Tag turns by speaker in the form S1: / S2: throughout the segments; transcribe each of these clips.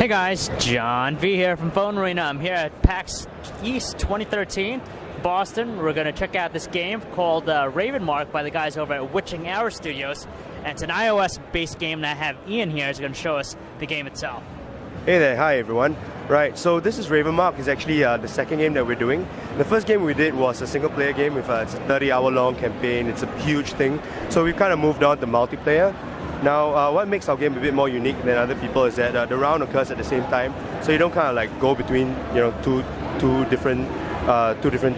S1: Hey guys, John V here from Phone Arena. I'm here at PAX East 2013, Boston. We're going to check out this game called Ravenmark by the guys over at Witching Hour Studios. And it's an iOS-based game, and I have Ian here who's going to show us the game itself.
S2: Hey there, hi everyone. Right, so this is Ravenmark. It's actually the second game that we're doing. The first game we did was a single player game with it's a 30-hour long campaign. It's a huge thing. So we've kind of moved on to multiplayer. Now, what makes our game a bit more unique than other people is that the round occurs at the same time, so you don't kind of like go between two different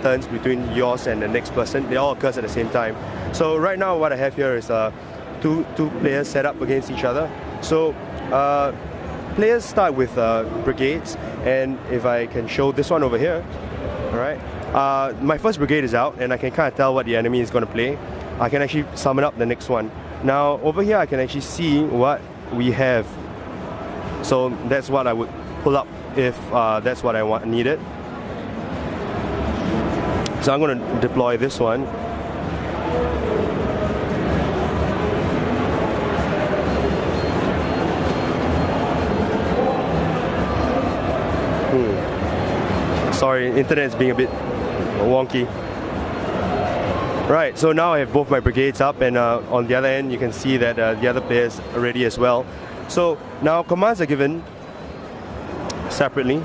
S2: turns between yours and the next person. They all occurs at the same time. So right now, what I have here is two players set up against each other. So players start with brigades, and if I can show this one over here, all right. My first brigade is out, and I can kind of tell what the enemy is going to play. I can actually summon up the next one. Now over here I can actually see what we have, so that's what I would pull up if that's what I needed. So I'm going to deploy this one. Sorry, internet is being a bit wonky. Right, so now I have both my brigades up, and on the other end you can see that the other players are ready as well. So now commands are given separately.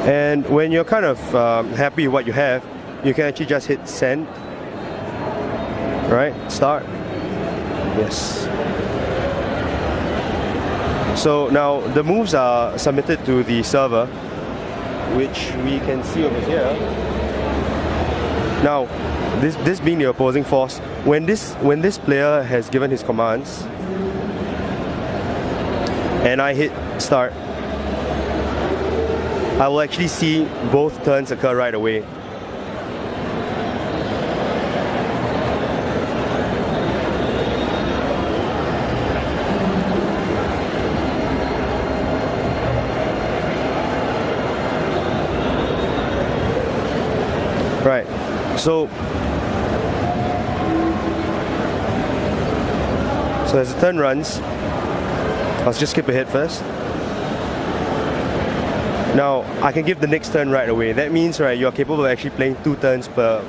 S2: And when you're kind of happy with what you have, you can actually just hit send. Right, start. Yes. So now the moves are submitted to the server, which we can see over here. Now, this being the opposing force, when this player has given his commands, and I hit start, I will actually see both turns occur right away. Right, so as the turn runs, let's just skip ahead first. Now I can give the next turn right away. That means, right, you are capable of actually playing 2 turns per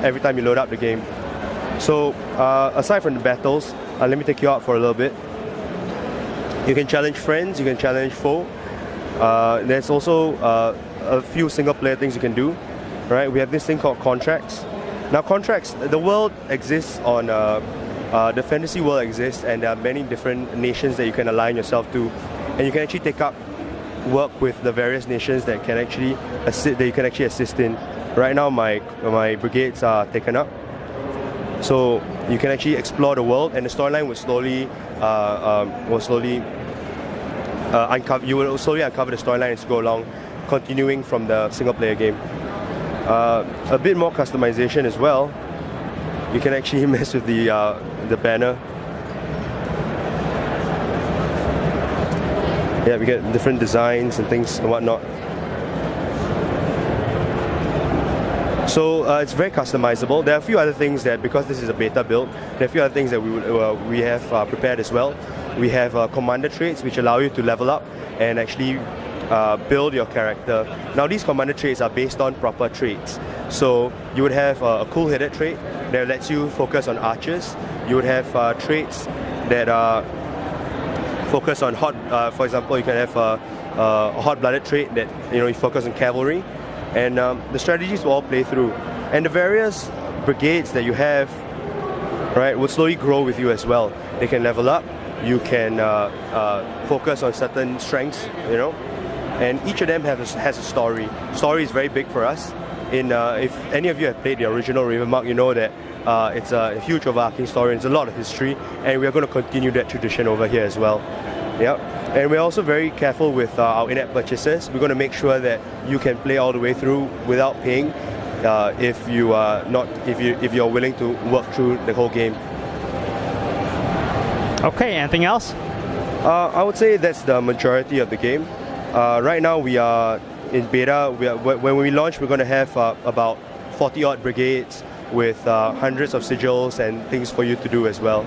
S2: every time you load up the game. So aside from the battles, let me take you out for a little bit. You can challenge friends, you can challenge foe. There's also a few single player things you can do. Right, we have this thing called contracts. Now contracts, the world exists on, the fantasy world exists, and there are many different nations that you can align yourself to, and you can actually take up work with the various nations that can actually assist in. Right now my brigades are taken up, so you can actually explore the world, and the storyline will slowly uncover. You will slowly uncover the storyline as you go along, continuing from the single player game. A bit more customization as well. You can actually mess with the banner. Yeah, we get different designs and things and whatnot. So it's very customizable. There are a few other things that, because this is a beta build, there are a few other things that we have prepared as well. We have commander traits which allow you to level up and actually build your character. Now these commander traits are based on proper traits. So you would have a cool-headed trait that lets you focus on archers. You would have traits that focus on hot. For example, you can have a hot-blooded trait that you focus on cavalry, and the strategies will all play through. And the various brigades that you have, right, will slowly grow with you as well. They can level up. You can focus on certain strengths, and each of them has a story. Story is very big for us. If any of you have played the original Ravenmark, you know that it's a huge overarching story. It's a lot of history, and we're going to continue that tradition over here as well. Yep. And we're also very careful with our in-app purchases. We're going to make sure that you can play all the way through without paying, if you're willing to work through the whole game.
S1: Okay, anything else?
S2: I would say that's the majority of the game. Right now we are in beta. When we launch, we're going to have about 40 odd brigades. with hundreds of sigils and things for you to do as well.